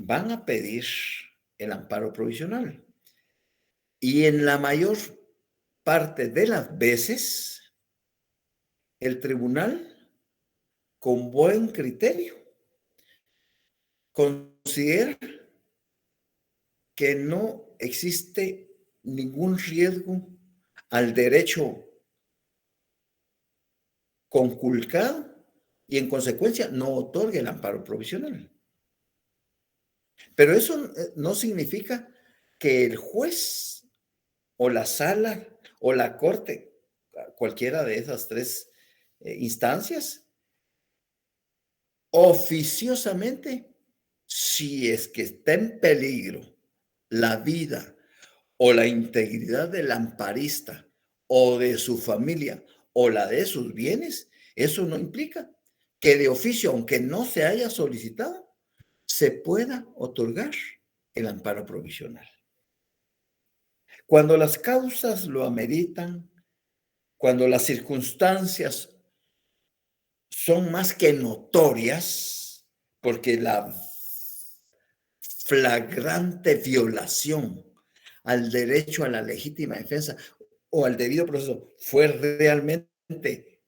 van a pedir el amparo provisional. Y en la mayor parte de las veces, el tribunal, con buen criterio, considera que no existe ningún riesgo al derecho conculcado y en consecuencia no otorga el amparo provisional. Pero eso no significa que el juez o la sala o la corte, cualquiera de esas tres instancias, oficiosamente, si es que está en peligro la vida o la integridad del amparista o de su familia o la de sus bienes, eso no implica que de oficio, aunque no se haya solicitado, se pueda otorgar el amparo provisional. Cuando las causas lo ameritan, cuando las circunstancias son más que notorias, porque la flagrante violación al derecho a la legítima defensa o al debido proceso fue realmente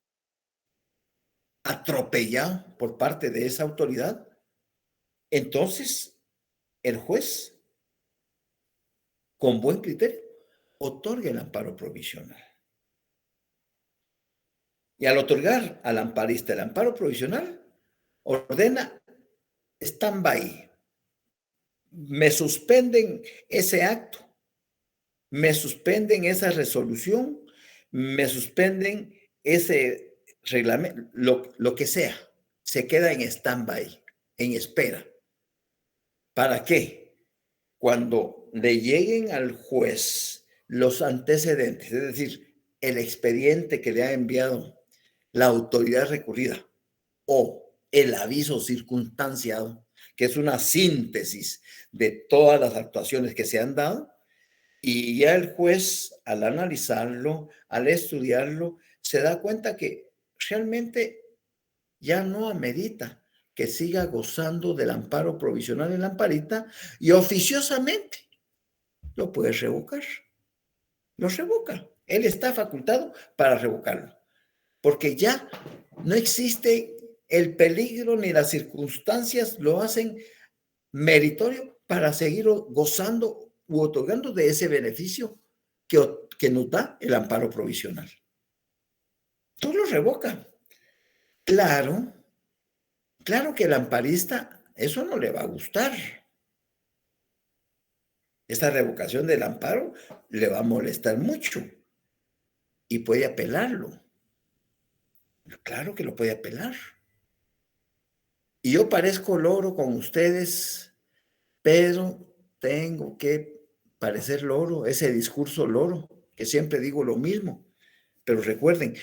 atropellado por parte de esa autoridad, entonces el juez, con buen criterio, otorga el amparo provisional. Y al otorgar al amparista el amparo provisional, ordena stand-by. Me suspenden ese acto, me suspenden esa resolución, me suspenden ese reglamento, lo que sea. Se queda en stand-by, en espera. ¿Para qué? Cuando le lleguen al juez los antecedentes, es decir, el expediente que le ha enviado la autoridad recurrida o el aviso circunstanciado, que es una síntesis de todas las actuaciones que se han dado, y ya el juez, al analizarlo, al estudiarlo, se da cuenta que realmente ya no amerita que siga gozando del amparo provisional el amparista y oficiosamente lo puede revocar. Lo revoca. Él está facultado para revocarlo, porque ya no existe el peligro ni las circunstancias lo hacen meritorio para seguir gozando u otorgando de ese beneficio que nos da el amparo provisional. Todo lo revoca. Claro, claro que el amparista eso no le va a gustar. Esta revocación del amparo le va a molestar mucho y puede apelarlo. Claro que lo puede apelar. Y yo parezco loro con ustedes, pero tengo que parecer loro, ese discurso loro, que siempre digo lo mismo. Pero recuerden,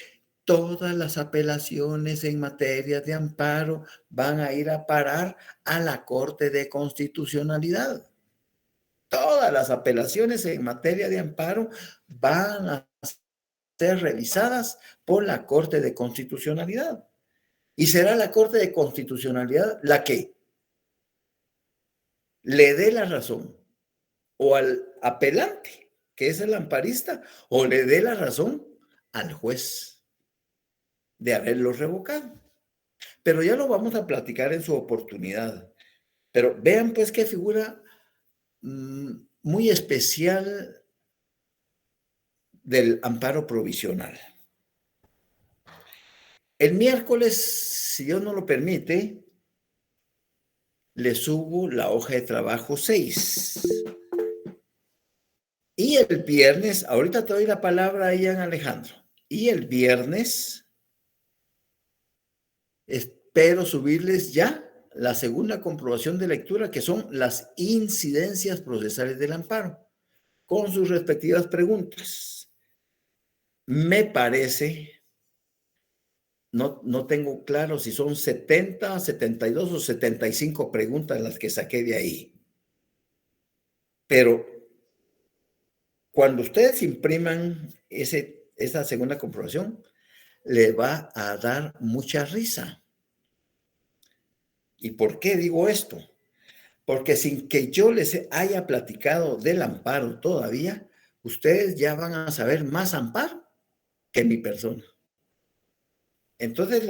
todas las apelaciones en materia de amparo van a ir a parar a la Corte de Constitucionalidad. Todas las apelaciones en materia de amparo van a ser revisadas por la Corte de Constitucionalidad. Y será la Corte de Constitucionalidad la que le dé la razón o al apelante, que es el amparista, o le dé la razón al juez de haberlo revocado. Pero ya lo vamos a platicar en su oportunidad. Pero vean pues qué figura muy especial del amparo provisional. El miércoles, si Dios no lo permite, le subo la hoja de trabajo 6. Y el viernes, ahorita te doy la palabra a Ian Alejandro. Y el viernes espero subirles ya la segunda comprobación de lectura, que son las incidencias procesales del amparo, con sus respectivas preguntas. Me parece, no tengo claro si son 70, 72 o 75 preguntas las que saqué de ahí. Pero cuando ustedes impriman esa segunda comprobación, le va a dar mucha risa. ¿Y por qué digo esto? porque sin que yo les haya platicado del amparo todavía, ustedes ya van a saber más amparo que mi persona. Entonces,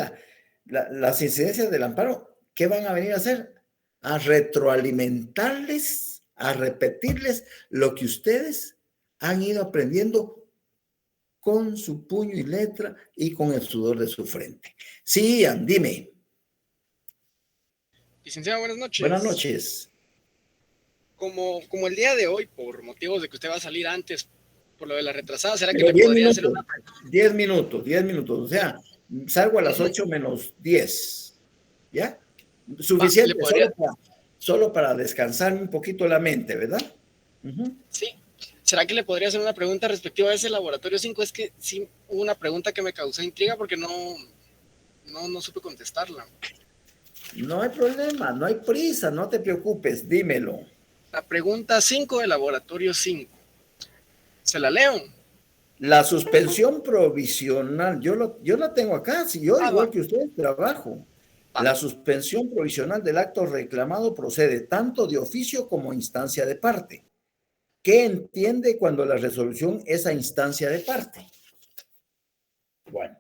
las incidencias del amparo, ¿qué van a venir a hacer? A retroalimentarles, a repetirles lo que ustedes han ido aprendiendo con su puño y letra y con el sudor de su frente. Sí, Ian, dime. Licenciado, buenas Buenas noches. noches. Como el día de hoy, por motivos de que usted va a salir antes, por lo de la retrasada, ¿será que Pero le 10 podría hacer minutos, una... 10 minutos, 10 minutos. O sea, salgo a las 8 menos 10. ¿Ya? Le Suficiente, podría... solo para descansar un poquito la mente, ¿verdad? Sí. ¿Será que le podría hacer una pregunta respectiva a ese laboratorio 5? Es que sí, hubo una pregunta que me causó intriga porque no supe contestarla. No hay problema, no hay prisa, no te preocupes, dímelo. La pregunta 5 del laboratorio 5. ¿Se la leo? La suspensión provisional, yo la tengo acá, si yo Va. igual que ustedes trabajo. Va. La suspensión provisional del acto reclamado procede tanto de oficio como instancia de parte. ¿Qué entiende cuando la resolución es a instancia de parte? Bueno,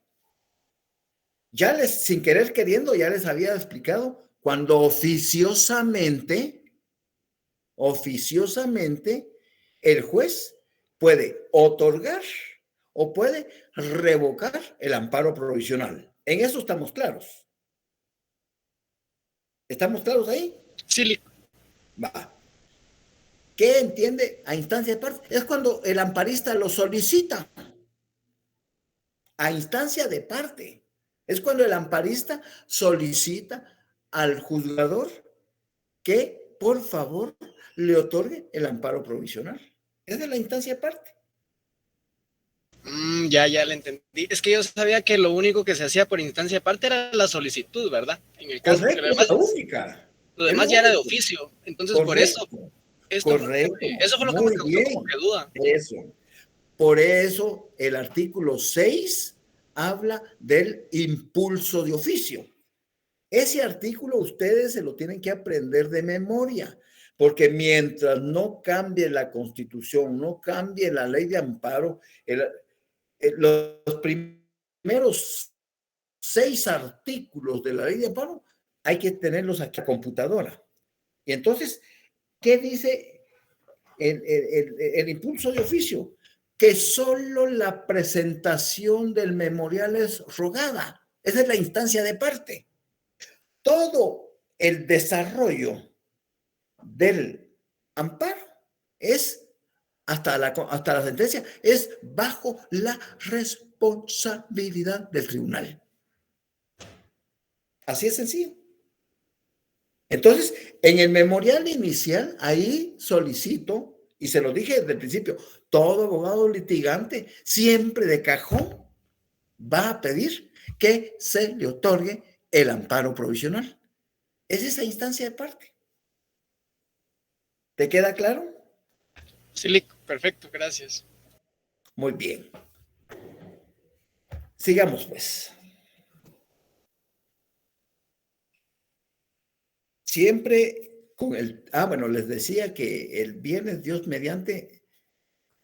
sin querer queriendo, ya les había explicado, cuando oficiosamente, el juez puede otorgar o puede revocar el amparo provisional. En eso estamos claros. ¿Estamos claros ahí? Sí. Va. ¿Qué entiende a instancia de parte? Es cuando el amparista lo solicita. A instancia de parte. Es cuando el amparista solicita al juzgador que, por favor, le otorgue el amparo provisional. Es de la instancia de parte. Ya le entendí. Es que yo sabía que lo único que se hacía por instancia aparte era la solicitud, ¿verdad? En el caso, porque Correcto, es la única. lo Es lo demás ya era de único. oficio. Entonces, por eso, Correcto, eso correcto. fue lo que me Muy causó como bien. que duda. Eso. Por eso el artículo 6 habla del impulso de oficio. Ese artículo ustedes se lo tienen que aprender de memoria, porque mientras no cambie la Constitución, no cambie la ley de amparo, los primeros 6 artículos de la ley de amparo hay que tenerlos aquí a computadora. Y entonces, ¿qué dice el impulso de oficio? Que solo la presentación del memorial es rogada. Esa es la instancia de parte. Todo el desarrollo del amparo es, hasta la sentencia, es bajo la responsabilidad del tribunal. Así es sencillo. Entonces, en el memorial inicial, ahí solicito, y se lo dije desde el principio, todo abogado litigante siempre de cajón va a pedir que se le otorgue el amparo provisional. Es esa instancia de parte. ¿Te queda claro? Sí, perfecto, gracias. Muy bien. Sigamos pues. Siempre con bueno, les decía que el viernes, Dios mediante,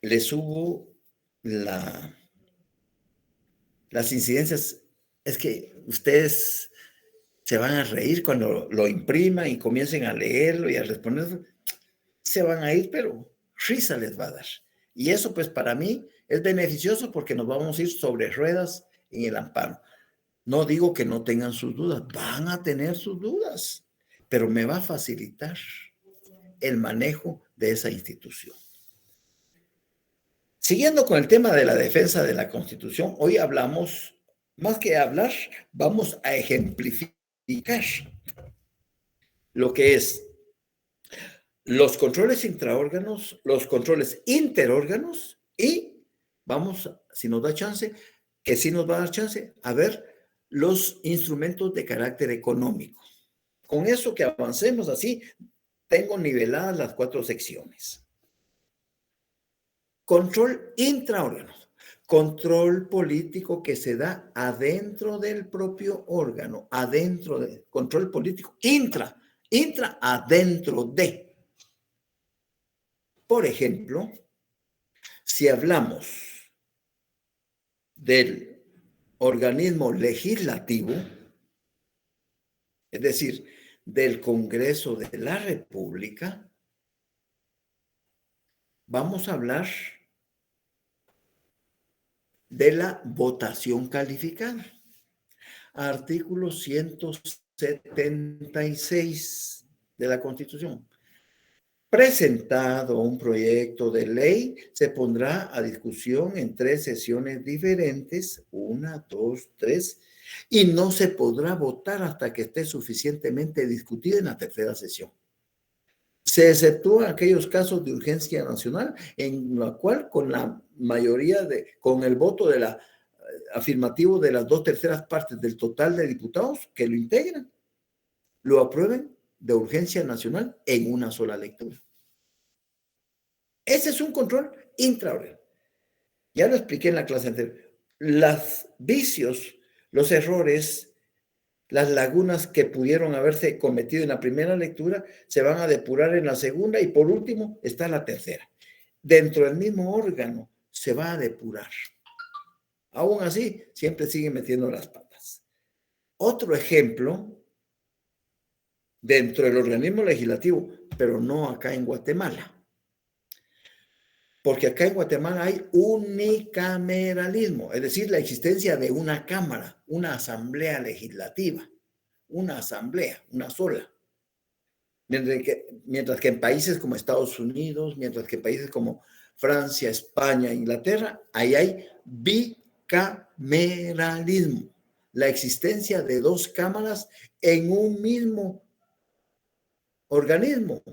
les subo las incidencias. Es que ustedes se van a reír cuando lo impriman y comiencen a leerlo y a responder. Se van a ir, pero risa les va a dar. Y eso pues para mí es beneficioso porque nos vamos a ir sobre ruedas en el amparo. No digo que no tengan sus dudas, van a tener sus dudas, pero me va a facilitar el manejo de esa institución. Siguiendo con el tema de la defensa de la Constitución, hoy hablamos, más que hablar, vamos a ejemplificar lo que es los controles intraórganos, los controles interórganos y vamos, si nos da chance, que sí nos va a dar chance, a ver los instrumentos de carácter económico. Con eso que avancemos así, tengo niveladas las 4 secciones. Control intraórganos, control político que se da adentro del propio órgano, control político Intra adentro de. Por ejemplo, si hablamos del organismo legislativo, es decir, del Congreso de la República, vamos a hablar de la votación calificada. Artículo 176 de la Constitución. Presentado un proyecto de ley, se pondrá a discusión en 3 sesiones diferentes, 1, 2, 3, y no se podrá votar hasta que esté suficientemente discutida en la 3ª sesión. Se exceptúan aquellos casos de urgencia nacional en la cual con la mayoría con el voto afirmativo de las 2/3 partes del total de diputados que lo integran, lo aprueben de urgencia nacional en una sola lectura. Ese es un control intraoral. Ya lo expliqué en la clase anterior. Los vicios, los errores, las lagunas que pudieron haberse cometido en la primera lectura se van a depurar en la segunda y por último está la tercera. Dentro del mismo órgano se va a depurar. Aún así, siempre siguen metiendo las patas. Otro ejemplo, dentro del organismo legislativo, pero no acá en Guatemala. Porque acá en Guatemala hay unicameralismo, es decir, la existencia de una cámara, una asamblea legislativa, una asamblea, una sola. Mientras que en países como Estados Unidos, mientras que en países como Francia, España, Inglaterra, ahí hay bicameralismo, la existencia de 2 cámaras en un mismo organismo,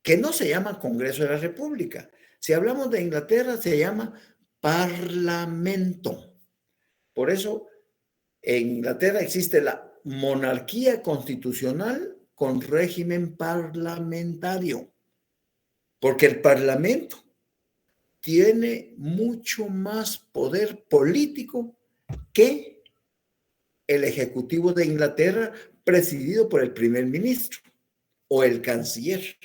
que no se llama Congreso de la República. Si hablamos de Inglaterra, se llama Parlamento. Por eso, en Inglaterra existe la monarquía constitucional con régimen parlamentario, porque el Parlamento tiene mucho más poder político que el Ejecutivo de Inglaterra, presidido por el primer ministro o el canciller,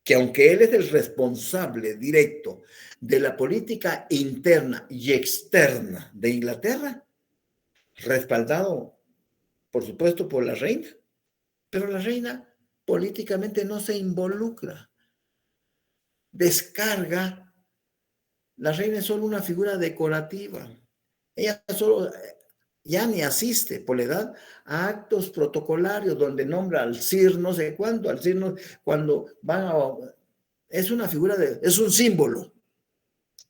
que aunque él es el responsable directo de la política interna y externa de Inglaterra, respaldado, por supuesto, por la reina, pero la reina políticamente no se involucra. Descarga, la reina es solo una figura decorativa. Ella solo ya ni asiste por la edad a actos protocolarios donde nombra al sir no sé cuánto, al sir no, cuando van a... Es una figura, es un símbolo.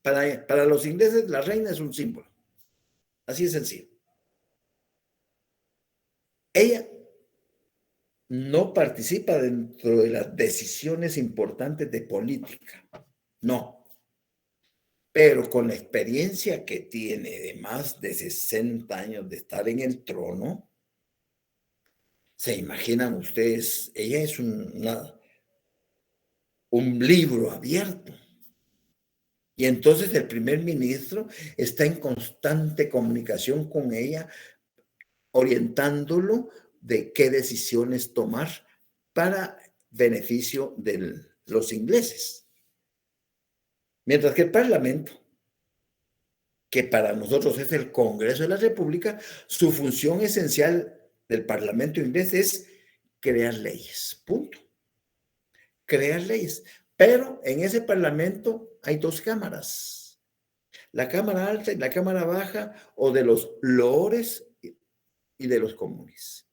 Para los ingleses la reina es un símbolo. Así es sencillo. Ella no participa dentro de las decisiones importantes de política. No. Pero con la experiencia que tiene de más de 60 años de estar en el trono, se imaginan ustedes, ella es un libro abierto. Y entonces el primer ministro está en constante comunicación con ella, orientándolo de qué decisiones tomar para beneficio de los ingleses. Mientras que el Parlamento, que para nosotros es el Congreso de la República, su función esencial del Parlamento inglés es crear leyes, punto. Crear leyes. Pero en ese Parlamento hay 2 cámaras, la Cámara Alta y la Cámara Baja, o de los loores y de los comunes.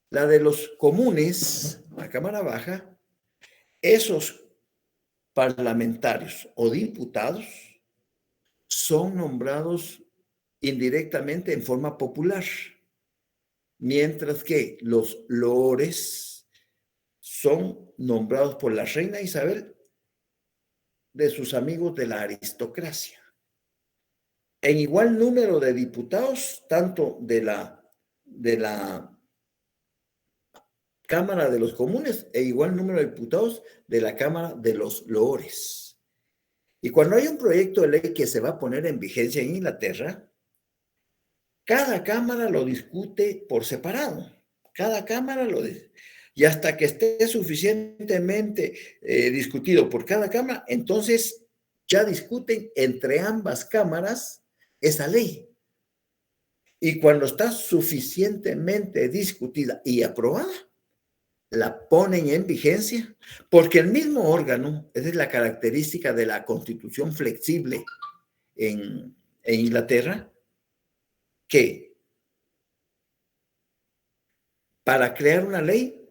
La de los comunes, la Cámara Baja, esos parlamentarios o diputados son nombrados indirectamente en forma popular, mientras que los loores son nombrados por la reina Isabel de sus amigos de la aristocracia. En igual número de diputados, tanto de la Cámara de los Comunes e igual número de diputados de la Cámara de los Loores. Y cuando hay un proyecto de ley que se va a poner en vigencia en Inglaterra, cada cámara lo discute por separado. Cada cámara lo dice. Y hasta que esté suficientemente discutido por cada cámara, entonces ya discuten entre ambas cámaras esa ley. Y cuando está suficientemente discutida y aprobada, la ponen en vigencia, porque el mismo órgano, esa es la característica de la constitución flexible en Inglaterra, que para crear una ley,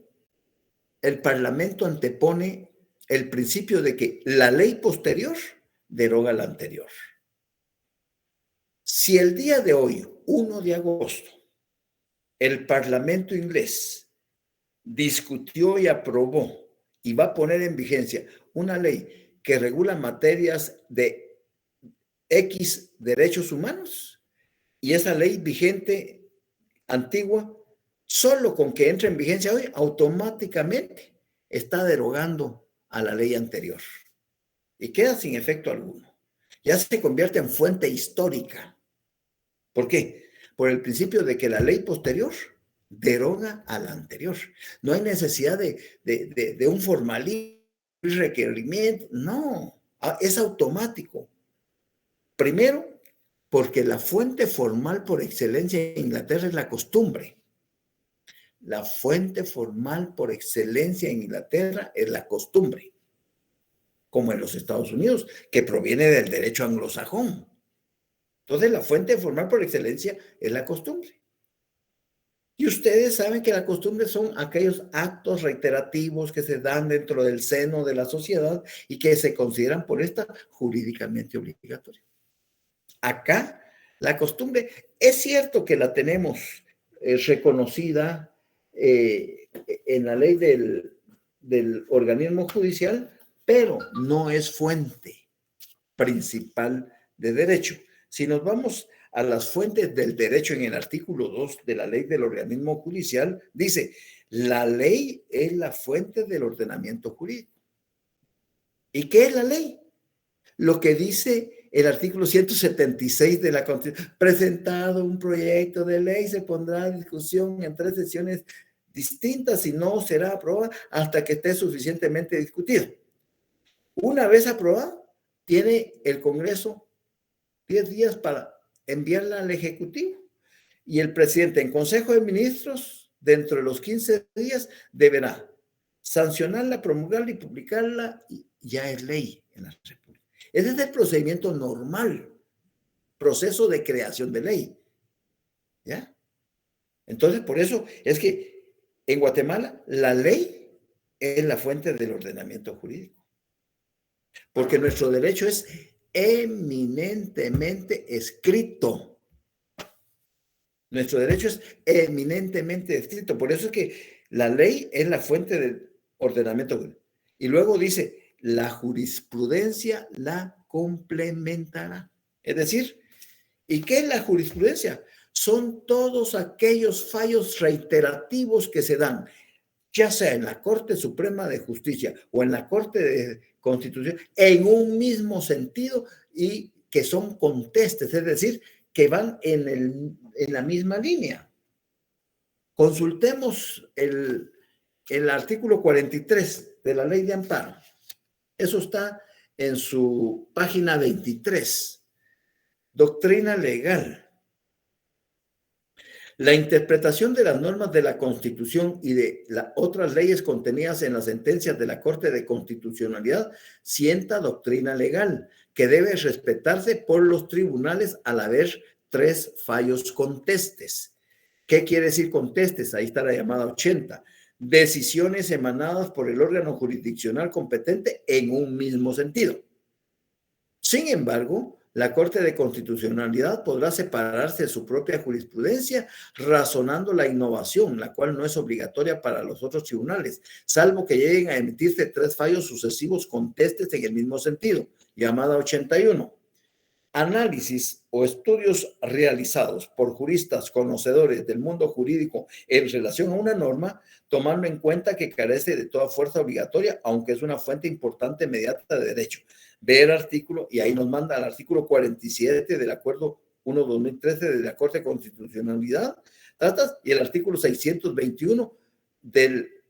el Parlamento antepone el principio de que la ley posterior deroga la anterior. Si el día de hoy, 1 de agosto, el Parlamento inglés discutió y aprobó y va a poner en vigencia una ley que regula materias de X derechos humanos, y esa ley vigente antigua, solo con que entre en vigencia hoy, automáticamente está derogando a la ley anterior y queda sin efecto alguno. Ya se convierte en fuente histórica. ¿Por qué? Por el principio de que la ley posterior deroga a la anterior. No hay necesidad de un formalismo, requerimiento, no, es automático. Primero, porque la fuente formal por excelencia en Inglaterra es la costumbre. La fuente formal por excelencia en Inglaterra es la costumbre, como en los Estados Unidos, que proviene del derecho anglosajón. Entonces, la fuente formal por excelencia es la costumbre. Y ustedes saben que la costumbre son aquellos actos reiterativos que se dan dentro del seno de la sociedad y que se consideran por esta jurídicamente obligatorios. Acá, la costumbre, es cierto que la tenemos reconocida en la ley del organismo judicial, pero no es fuente principal de derecho. Si nos vamos a las fuentes del derecho en el artículo 2 de la ley del organismo judicial, dice, la ley es la fuente del ordenamiento jurídico. ¿Y qué es la ley? Lo que dice el artículo 176 de la Constitución, presentado un proyecto de ley, se pondrá a discusión en 3 sesiones distintas y no será aprobada hasta que esté suficientemente discutido. Una vez aprobado, tiene el Congreso 10 días para enviarla al Ejecutivo, y el presidente en Consejo de Ministros, dentro de los 15 días, deberá sancionarla, promulgarla y publicarla, y ya es ley en la República. Ese es el procedimiento normal, proceso de creación de ley. ¿Ya? Entonces, por eso es que en Guatemala la ley es la fuente del ordenamiento jurídico. Porque nuestro derecho es eminentemente escrito. Nuestro derecho es eminentemente escrito. Por eso es que la ley es la fuente del ordenamiento jurídico. Y luego dice, la jurisprudencia la complementará. Es decir, ¿y qué es la jurisprudencia? Son todos aquellos fallos reiterativos que se dan, ya sea en la Corte Suprema de Justicia o en la Corte de Constitución, en un mismo sentido y que son contestes, es decir, que van en la misma línea. Consultemos el artículo 43 de la Ley de Amparo. Eso está en su página 23. Doctrina legal. La interpretación de las normas de la Constitución y de las otras leyes contenidas en las sentencias de la Corte de Constitucionalidad sienta doctrina legal que debe respetarse por los tribunales al haber 3 fallos contestes. ¿Qué quiere decir contestes? Ahí está la llamada 80. Decisiones emanadas por el órgano jurisdiccional competente en un mismo sentido. Sin embargo, la Corte de Constitucionalidad podrá separarse de su propia jurisprudencia razonando la innovación, la cual no es obligatoria para los otros tribunales, salvo que lleguen a emitirse 3 fallos sucesivos contestes en el mismo sentido, llamada 81. Análisis o estudios realizados por juristas conocedores del mundo jurídico en relación a una norma, tomando en cuenta que carece de toda fuerza obligatoria, aunque es una fuente importante inmediata de derecho. Ver artículo, y ahí nos manda al artículo 47 del Acuerdo 1-2013 de la Corte de Constitucionalidad, ¿Tratas? Y el artículo 621 del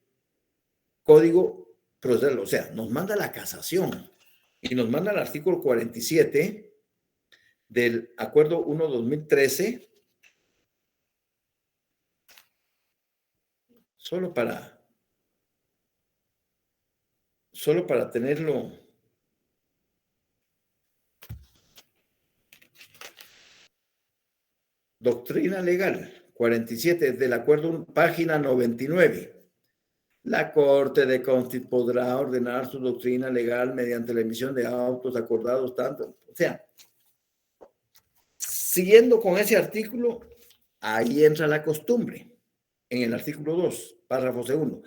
Código Procesal, o sea, nos manda la casación y nos manda el artículo 47 del Acuerdo 1-2013, solo para tenerlo. Doctrina legal, 47 del acuerdo, página 99. La Corte de Constitución podrá ordenar su doctrina legal mediante la emisión de autos acordados tanto. O sea, siguiendo con ese artículo, ahí entra la costumbre. En el artículo 2, párrafo segundo.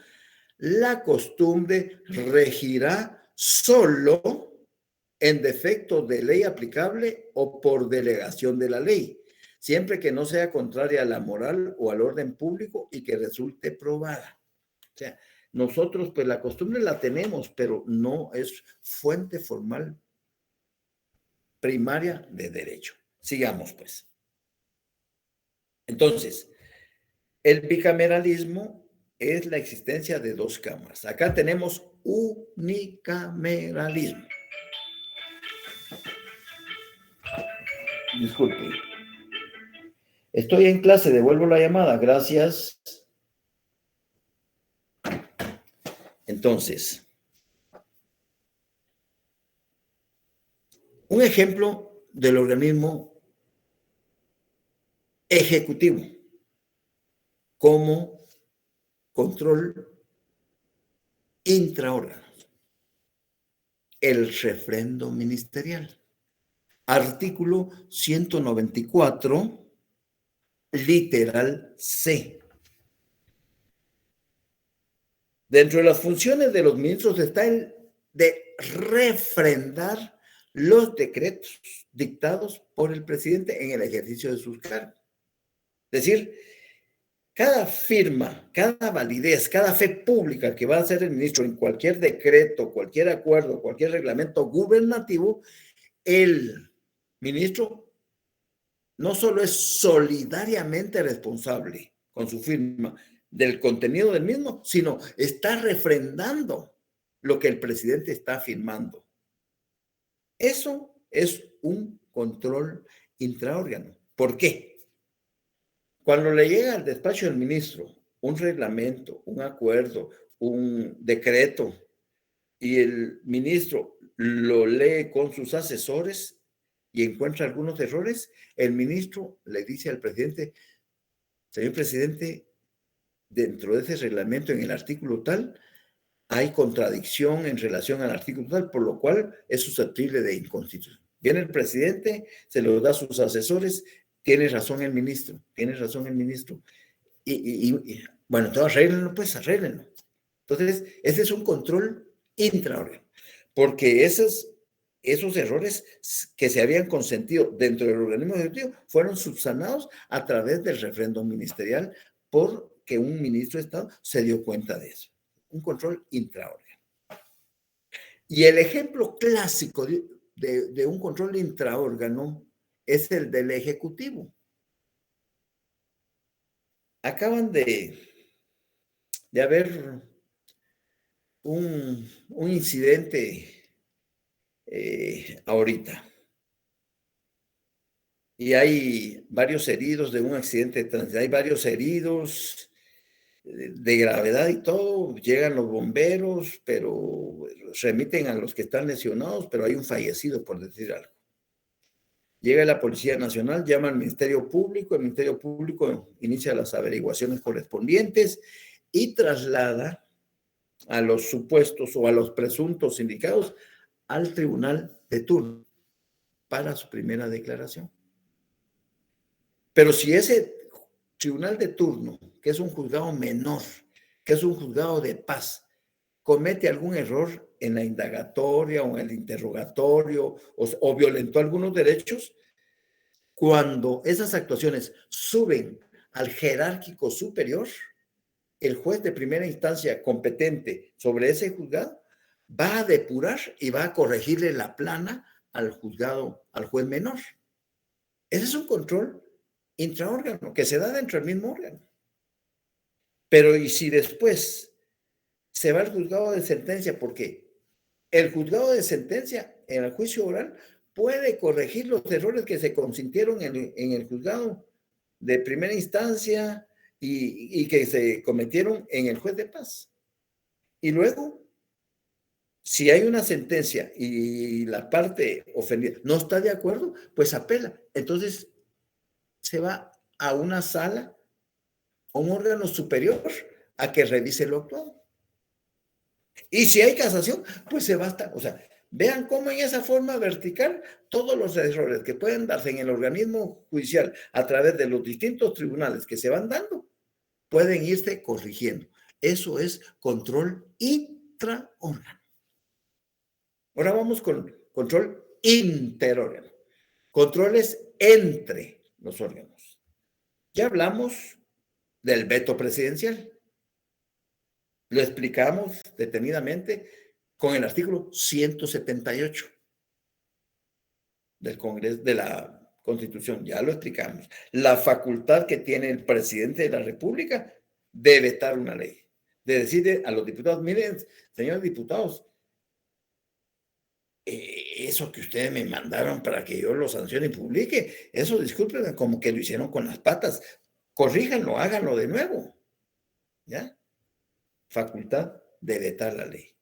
La costumbre regirá solo en defecto de ley aplicable o por delegación de la ley, siempre que no sea contraria a la moral o al orden público y que resulte probada. O sea, nosotros pues la costumbre la tenemos, pero no es fuente formal primaria de derecho. Sigamos pues. Entonces, el bicameralismo es la existencia de dos cámaras. Acá tenemos unicameralismo. Disculpe. Estoy en clase, devuelvo la llamada. Gracias. Entonces, un ejemplo del organismo ejecutivo como control intraórganos. El refrendo ministerial. Artículo 194, literal C. Dentro de las funciones de los ministros está el de refrendar los decretos dictados por el presidente en el ejercicio de sus cargos. Es decir, cada firma, cada validez, cada fe pública que va a hacer el ministro en cualquier decreto, cualquier acuerdo, cualquier reglamento gubernativo, el ministro no solo es solidariamente responsable con su firma del contenido del mismo, sino está refrendando lo que el presidente está firmando. Eso es un control intraórgano. ¿Por qué? Cuando le llega al despacho del ministro un reglamento, un acuerdo, un decreto, y el ministro lo lee con sus asesores y encuentra algunos errores, el ministro le dice al presidente: señor presidente, dentro de ese reglamento, en el artículo tal, hay contradicción en relación al artículo tal, por lo cual es susceptible de inconstitución. Viene el presidente, se lo da a sus asesores, tiene razón el ministro, tiene razón el ministro. Y bueno, entonces arréglenlo, pues arréglenlo. Entonces, ese es un control intraórgano, porque esos errores que se habían consentido dentro del organismo ejecutivo fueron subsanados a través del refrendo ministerial porque un ministro de Estado se dio cuenta de eso. Un control intraórgano. Y el ejemplo clásico de un control intraórgano es el del Ejecutivo. Acaban de haber un incidente ahorita. Y hay varios heridos de un accidente de tránsito. Hay varios heridos de gravedad y todo. Llegan los bomberos, pero remiten a los que están lesionados, pero hay un fallecido, por decir algo. Llega la Policía Nacional, llama al Ministerio Público, el Ministerio Público inicia las averiguaciones correspondientes y traslada a los supuestos o a los presuntos indicados al tribunal de turno para su primera declaración. Pero si ese tribunal de turno, que es un juzgado menor, que es un juzgado de paz, comete algún error en la indagatoria o en el interrogatorio o violentó algunos derechos, cuando esas actuaciones suben al jerárquico superior, el juez de primera instancia competente sobre ese juzgado va a depurar y va a corregirle la plana al juzgado, al juez menor. Ese es un control intraórgano, que se da dentro del mismo órgano. Pero ¿y si después se va al juzgado de sentencia? Porque el juzgado de sentencia en el juicio oral puede corregir los errores que se consintieron en el juzgado de primera instancia y que se cometieron en el juez de paz. Y luego, si hay una sentencia y la parte ofendida no está de acuerdo, pues apela. Entonces se va a una sala, a un órgano superior, a que revise lo actuado. Y si hay casación, pues se basta. O sea, vean cómo en esa forma vertical todos los errores que pueden darse en el organismo judicial a través de los distintos tribunales que se van dando, pueden irse corrigiendo. Eso es control intraórgano. Ahora vamos con control interórgano. Controles entre los órganos. Ya hablamos del veto presidencial. Lo explicamos detenidamente con el artículo 178 del Congreso, de la Constitución. Ya lo explicamos. La facultad que tiene el presidente de la República de vetar una ley. De decirle a los diputados, miren, señores diputados, eso que ustedes me mandaron para que yo lo sancione y publique, eso disculpen, como que lo hicieron con las patas. Corríjanlo, háganlo de nuevo. ¿Ya? Facultad de vetar la ley.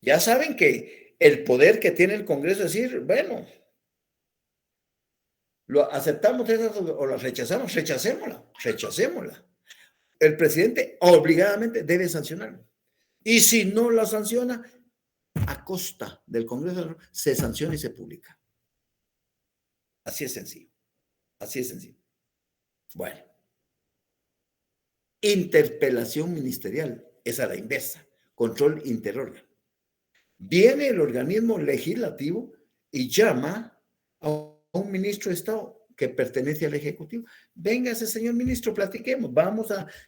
Ya saben que el poder que tiene el Congreso es decir, bueno, lo aceptamos esas o las rechazamos, rechacémosla. El presidente obligadamente debe sancionarlo. Y si no la sanciona, a costa del Congreso se sanciona y se publica. Así es sencillo. Así es sencillo. Bueno. Interpelación ministerial es a la inversa. Control interórgano. Viene el organismo legislativo y llama a un ministro de Estado que pertenece al Ejecutivo. Véngase, señor ministro, platiquemos.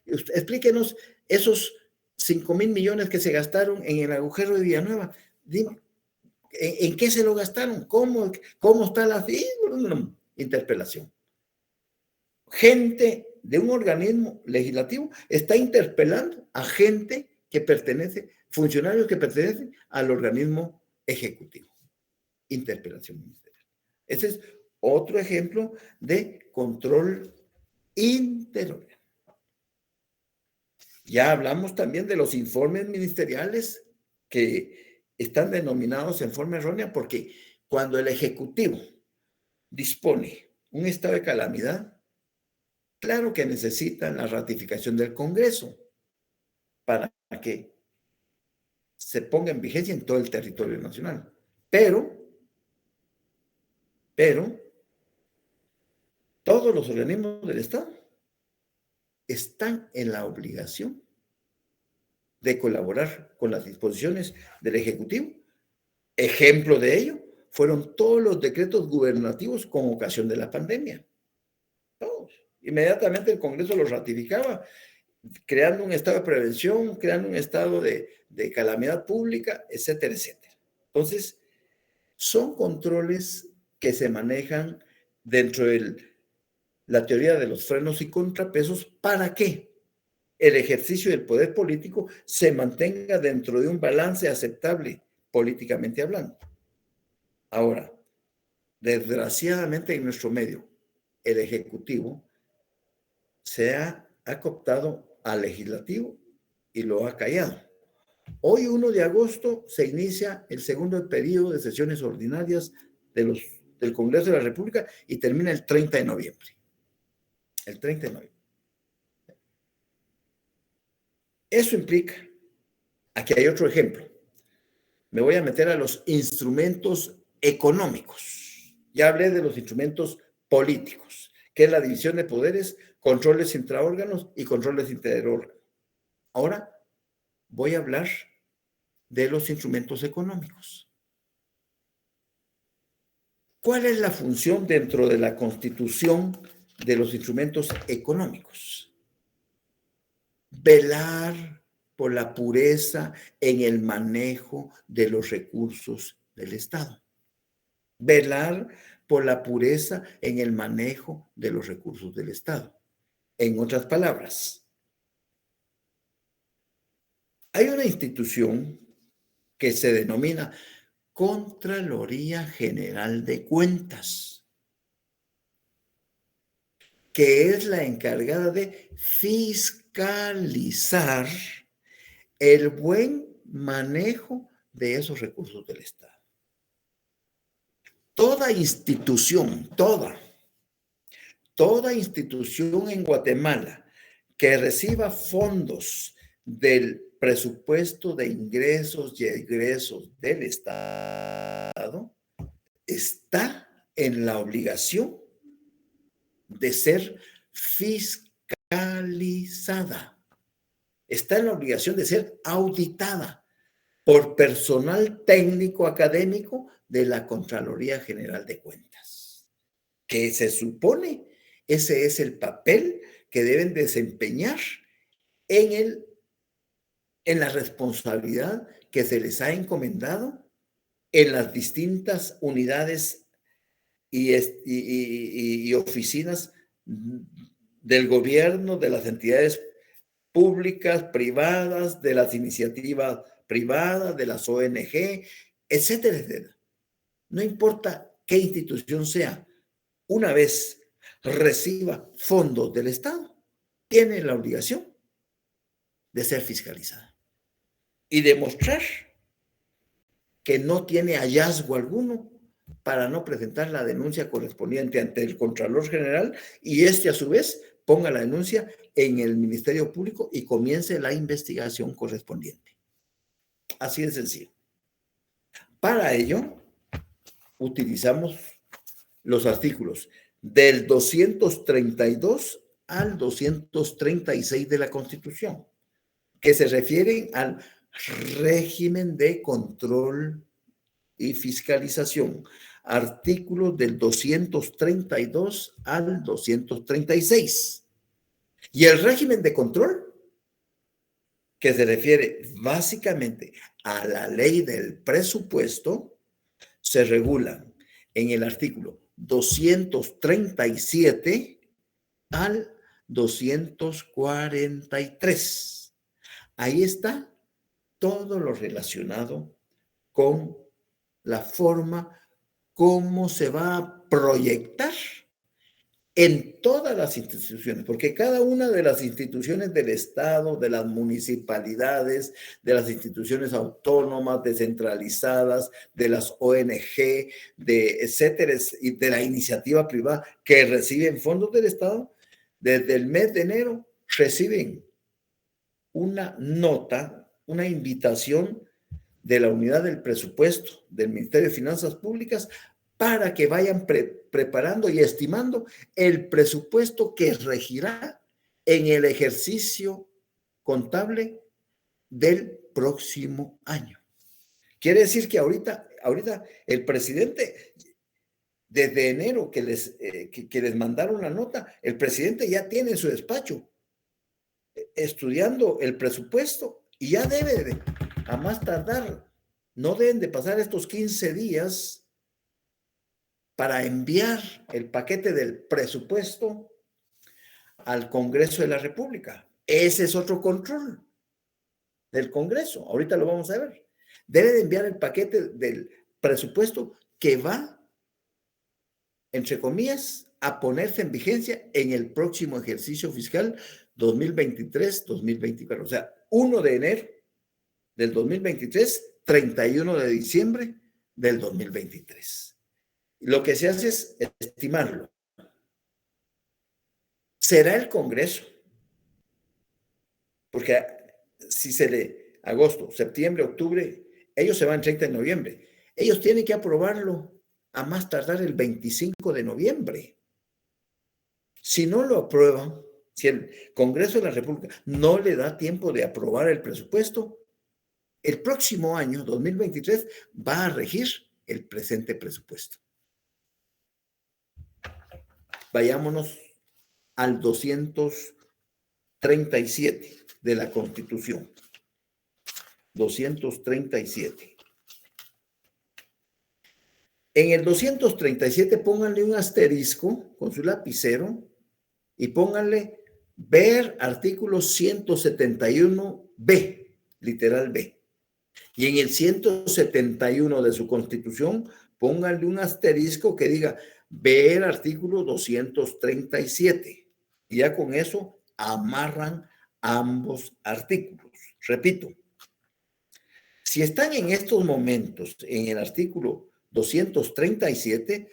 Explíquenos esos 5,000 millones que se gastaron en el agujero de Villanueva. Dime, ¿en qué se lo gastaron? ¿Cómo está la interpelación? Gente de un organismo legislativo está interpelando a gente que pertenece, funcionarios que pertenecen al organismo ejecutivo. Interpelación ministerial. Ese es otro ejemplo de control interórgano. Ya hablamos también de los informes ministeriales que están denominados en forma errónea porque cuando el Ejecutivo dispone un estado de calamidad, claro que necesitan la ratificación del Congreso para que se ponga en vigencia en todo el territorio nacional. Pero todos los organismos del Estado están en la obligación de colaborar con las disposiciones del Ejecutivo. Ejemplo de ello fueron todos los decretos gubernativos con ocasión de la pandemia. Todos. Inmediatamente el Congreso los ratificaba, creando un estado de prevención, creando un estado de calamidad pública, etcétera, etcétera. Entonces, son controles que se manejan dentro de la teoría de los frenos y contrapesos para que el ejercicio del poder político se mantenga dentro de un balance aceptable políticamente hablando. Ahora, desgraciadamente en nuestro medio, el Ejecutivo se ha cooptado al Legislativo y lo ha callado. Hoy, 1 de agosto, se inicia el segundo periodo de sesiones ordinarias del Congreso de la República y termina el 30 de noviembre. El 30 de noviembre. Eso implica, aquí hay otro ejemplo, me voy a meter a los instrumentos económicos. Ya hablé de los instrumentos políticos, que es la división de poderes, controles intraórganos y controles interórganos. Ahora voy a hablar de los instrumentos económicos. ¿Cuál es la función dentro de la Constitución de los instrumentos económicos? Velar por la pureza en el manejo de los recursos del Estado. Velar por la pureza en el manejo de los recursos del Estado. En otras palabras, hay una institución que se denomina Contraloría General de Cuentas, que es la encargada de fiscalizar el buen manejo de esos recursos del Estado. Toda institución en Guatemala que reciba fondos del presupuesto de ingresos y egresos del Estado está en la obligación de ser fiscalizada. Está en la obligación de ser auditada por personal técnico académico de la Contraloría General de Cuentas, que se supone ese es el papel que deben desempeñar en la responsabilidad que se les ha encomendado en las distintas unidades y oficinas del gobierno, de las entidades públicas, privadas, de las iniciativas privadas, de las ONG, etcétera, etcétera. No importa qué institución sea, una vez reciba fondos del Estado, tiene la obligación de ser fiscalizada y demostrar que no tiene hallazgo alguno para no presentar la denuncia correspondiente ante el Contralor General y a su vez ponga la denuncia en el Ministerio Público y comience la investigación correspondiente. Así de sencillo. Para ello, utilizamos los artículos del 232 al 236 de la Constitución, que se refieren al régimen de control y fiscalización. Artículos del 232 al 236. Y el régimen de control, que se refiere básicamente a la ley del presupuesto, se regula en el artículo 237 al 243. Ahí está todo lo relacionado con la forma como se va a proyectar en todas las instituciones, porque cada una de las instituciones del Estado, de las municipalidades, de las instituciones autónomas, descentralizadas, de las ONG, de etcétera, y de la iniciativa privada que reciben fondos del Estado, desde el mes de enero reciben una nota, una invitación de la unidad del presupuesto del Ministerio de Finanzas Públicas para que vayan preparando y estimando el presupuesto que regirá en el ejercicio contable del próximo año. Quiere decir que ahorita el presidente, desde enero que les mandaron la nota, el presidente ya tiene en su despacho estudiando el presupuesto y ya debe a más tardar, no deben de pasar estos 15 días para enviar el paquete del presupuesto al Congreso de la República. Ese es otro control del Congreso. Ahorita lo vamos a ver. Debe de enviar el paquete del presupuesto que va, entre comillas, a ponerse en vigencia en el próximo ejercicio fiscal 2023-2024. O sea, 1 de enero del 2023, 31 de diciembre del 2023. Lo que se hace es estimarlo. Será el Congreso, porque si agosto, septiembre, octubre, ellos se van el 30 de noviembre. Ellos tienen que aprobarlo a más tardar el 25 de noviembre. Si no lo aprueban, si el Congreso de la República no le da tiempo de aprobar el presupuesto, el próximo año, 2023, va a regir el presente presupuesto. Vayámonos al 237 de la Constitución. 237. En el 237 pónganle un asterisco con su lapicero y pónganle ver artículo 171b, literal B. Y en el 171 de su Constitución, pónganle un asterisco que diga ver artículo 237. Y ya con eso amarran ambos artículos. Repito, si están en estos momentos en el artículo 237,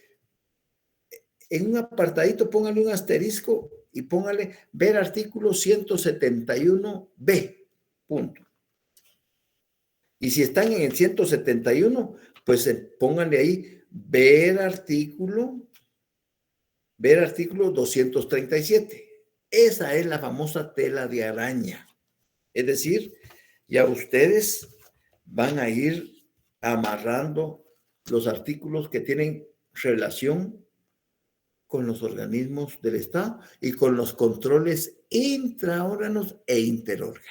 en un apartadito pónganle un asterisco y pónganle ver artículo 171b, punto. Y si están en el 171, pues pónganle ahí ver artículo 237. Esa es la famosa tela de araña. Es decir, ya ustedes van a ir amarrando los artículos que tienen relación con los organismos del Estado y con los controles intraórganos e interórganos.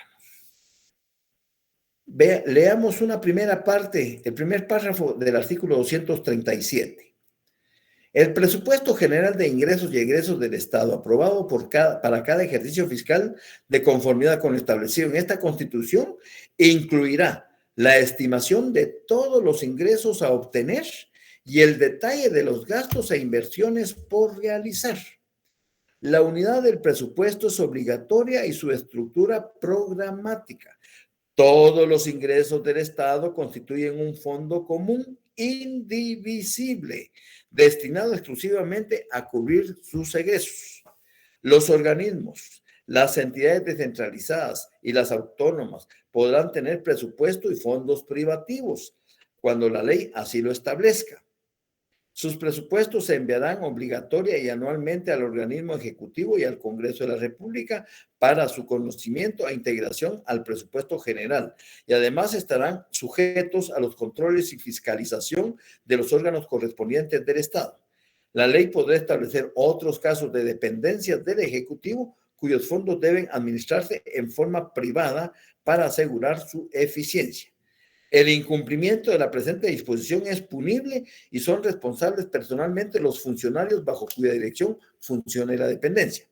Leamos una primera parte, el primer párrafo del artículo 237. El presupuesto general de ingresos y egresos del Estado aprobado para cada ejercicio fiscal de conformidad con lo establecido en esta Constitución incluirá la estimación de todos los ingresos a obtener y el detalle de los gastos e inversiones por realizar. La unidad del presupuesto es obligatoria y su estructura programática. Todos los ingresos del Estado constituyen un fondo común indivisible, destinado exclusivamente a cubrir sus egresos. Los organismos, las entidades descentralizadas y las autónomas podrán tener presupuesto y fondos privativos cuando la ley así lo establezca. Sus presupuestos se enviarán obligatoria y anualmente al organismo ejecutivo y al Congreso de la República para su conocimiento e integración al presupuesto general, y además estarán sujetos a los controles y fiscalización de los órganos correspondientes del Estado. La ley podrá establecer otros casos de dependencias del Ejecutivo cuyos fondos deben administrarse en forma privada para asegurar su eficiencia. El incumplimiento de la presente disposición es punible y son responsables personalmente los funcionarios bajo cuya dirección funcione la dependencia.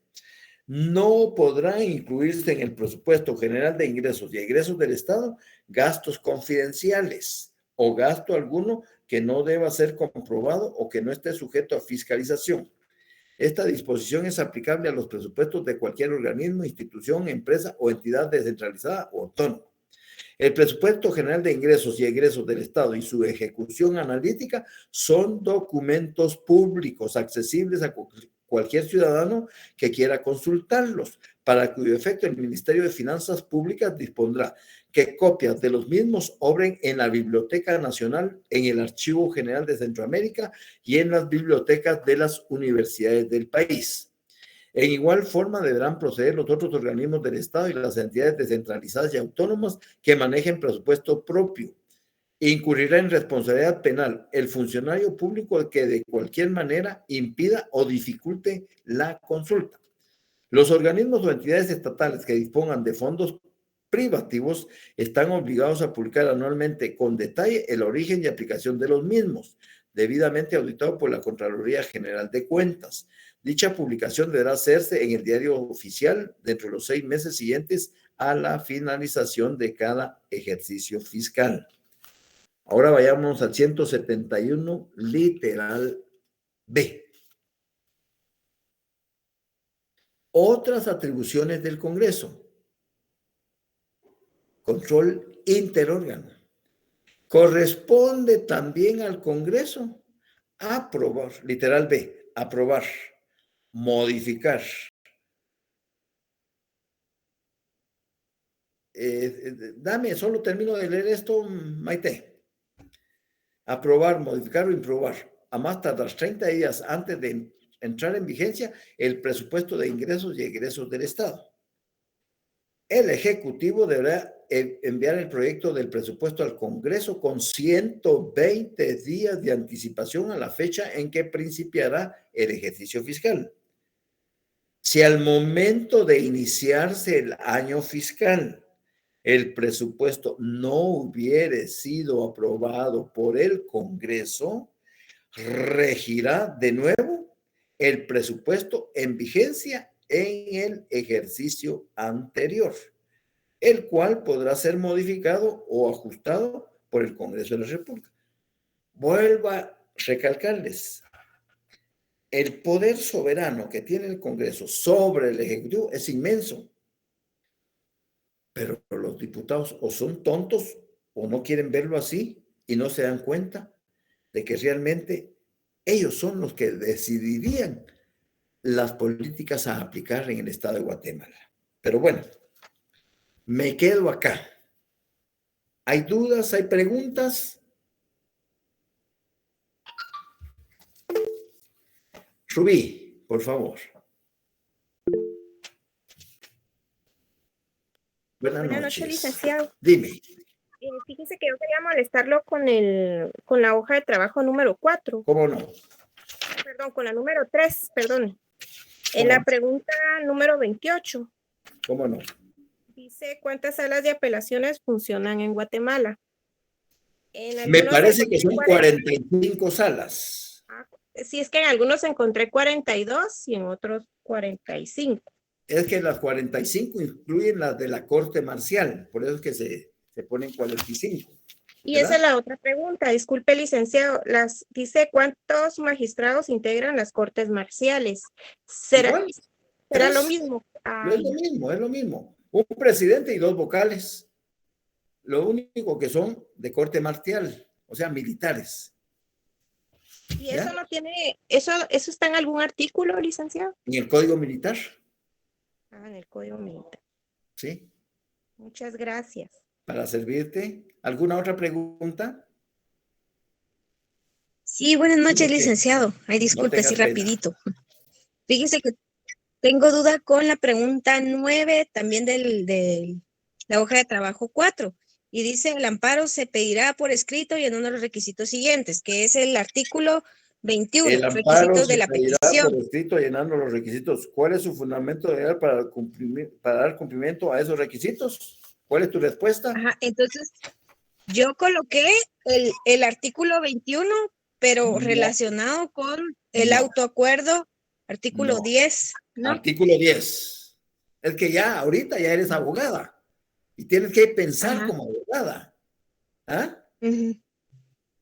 No podrán incluirse en el presupuesto general de ingresos y egresos del Estado gastos confidenciales o gasto alguno que no deba ser comprobado o que no esté sujeto a fiscalización. Esta disposición es aplicable a los presupuestos de cualquier organismo, institución, empresa o entidad descentralizada o autónoma. El presupuesto general de ingresos y egresos del Estado y su ejecución analítica son documentos públicos accesibles a cualquier ciudadano que quiera consultarlos, para cuyo efecto el Ministerio de Finanzas Públicas dispondrá que copias de los mismos obren en la Biblioteca Nacional, en el Archivo General de Centroamérica y en las bibliotecas de las universidades del país. En igual forma deberán proceder los otros organismos del Estado y las entidades descentralizadas y autónomas que manejen presupuesto propio. Incurrirá en responsabilidad penal el funcionario público que de cualquier manera impida o dificulte la consulta. Los organismos o entidades estatales que dispongan de fondos privativos están obligados a publicar anualmente con detalle el origen y aplicación de los mismos, debidamente auditado por la Contraloría General de Cuentas. Dicha publicación deberá hacerse en el diario oficial dentro de los 6 meses siguientes a la finalización de cada ejercicio fiscal. Ahora vayamos al 171, literal B. Otras atribuciones del Congreso. Control interórgano. Corresponde también al Congreso aprobar, literal B, aprobar, modificar. Solo termino de leer esto, Maite. Aprobar, modificar o improbar, a más tardar 30 días antes de entrar en vigencia, el presupuesto de ingresos y egresos del Estado. El Ejecutivo deberá enviar el proyecto del presupuesto al Congreso con 120 días de anticipación a la fecha en que principiará el ejercicio fiscal. Si al momento de iniciarse el año fiscal el presupuesto no hubiere sido aprobado por el Congreso, regirá de nuevo el presupuesto en vigencia en el ejercicio anterior, el cual podrá ser modificado o ajustado por el Congreso de la República. Vuelvo a recalcarles, el poder soberano que tiene el Congreso sobre el Ejecutivo es inmenso, pero los diputados o son tontos o no quieren verlo así y no se dan cuenta de que realmente ellos son los que decidirían las políticas a aplicar en el estado de Guatemala. Pero bueno, me quedo acá. ¿Hay dudas? ¿Hay preguntas? Rubí, por favor. Buenas noches, licenciado. Dime. Fíjese que yo quería molestarlo con la hoja de trabajo número 4. ¿Cómo no? Perdón, con la número 3, perdón. En la pregunta número 28. ¿Cómo no? Dice, ¿cuántas salas de apelaciones funcionan en Guatemala? Me parece que son 45 salas. Sí, es que en algunos encontré 42 y en otros 45. Es que las 45 incluyen las de la Corte Marcial, por eso es que se ponen 45. Y esa es la otra pregunta, disculpe, licenciado, dice, ¿cuántos magistrados integran las Cortes Marciales? ¿Será lo mismo? Es lo mismo. Un presidente y 2 vocales. Lo único que son de Corte Marcial, o sea, militares. ¿Y eso no tiene, eso está en algún artículo, licenciado? En el Código Militar. En el Código Militar. Sí. Muchas gracias. Para servirte. ¿Alguna otra pregunta? Sí, buenas noches, licenciado. Ay, disculpe, sí, rapidito. Fíjese que tengo duda con la pregunta 9, también de la hoja de trabajo 4. Y dice, el amparo se pedirá por escrito llenando los requisitos siguientes, que es el artículo 21, el amparo requisitos de la petición. Por escrito llenando los requisitos. ¿Cuál es su fundamento legal para dar cumplimiento a esos requisitos? ¿Cuál es tu respuesta? Ajá, entonces, yo coloqué el artículo 21, pero relacionado con el autoacuerdo, artículo 10, ¿no? Artículo 10. Es que ya, ahorita ya eres abogada y tienes que pensar como abogada. ¿Ah?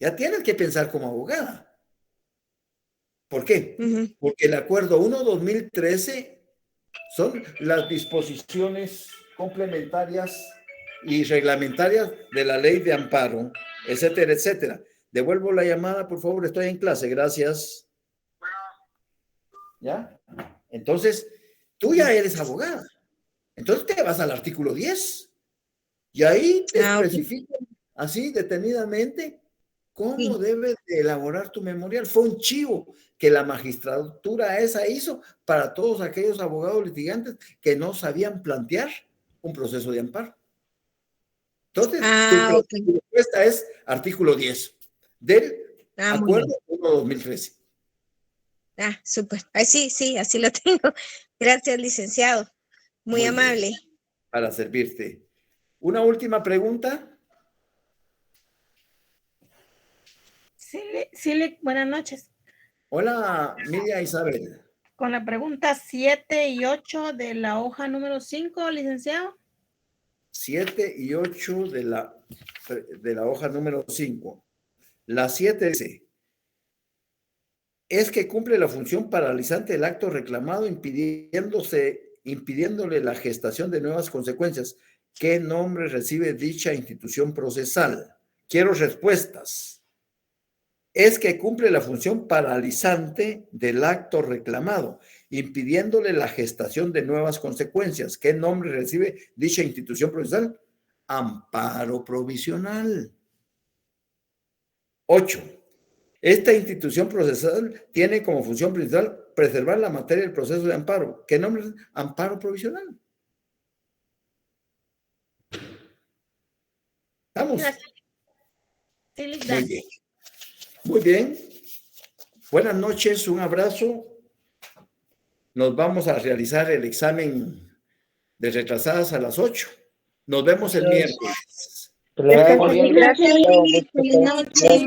Ya tienes que pensar como abogada. ¿Por qué? Porque el acuerdo 1/2013 son las disposiciones complementarias y reglamentarias de la ley de amparo, etcétera, etcétera. Devuelvo la llamada, por favor, estoy en clase, gracias. ¿Ya? Entonces, tú ya eres abogada. Entonces te vas al artículo 10 y ahí te especifican así detenidamente cómo debes de elaborar tu memorial. Fue un chivo que la magistratura esa hizo para todos aquellos abogados litigantes que no sabían plantear un proceso de amparo. Entonces, tu respuesta es artículo 10 del acuerdo 1/2013. Súper. Sí, así lo tengo. Gracias, licenciado. Muy amable. Bien. Para servirte. ¿Una última pregunta? Sí, buenas noches. Hola, Miria Isabel. Con la pregunta 7 y 8 de la hoja número 5, licenciado. 7 y 8 de la hoja número 5. La 7 dice, es que cumple la función paralizante del acto reclamado impidiéndole la gestación de nuevas consecuencias. ¿Qué nombre recibe dicha institución procesal? Quiero respuestas. Es que cumple la función paralizante del acto reclamado, impidiéndole la gestación de nuevas consecuencias. ¿Qué nombre recibe dicha institución procesal? Amparo provisional. 8. Esta institución procesal tiene como función principal preservar la materia del proceso de amparo. ¿Qué nombre es? Amparo provisional. ¿Estamos? Sí, muy bien. Muy bien. Buenas noches, un abrazo. Nos vamos a realizar el examen de retrasadas a las 8. Nos vemos el miércoles. Gracias. Buenas noches.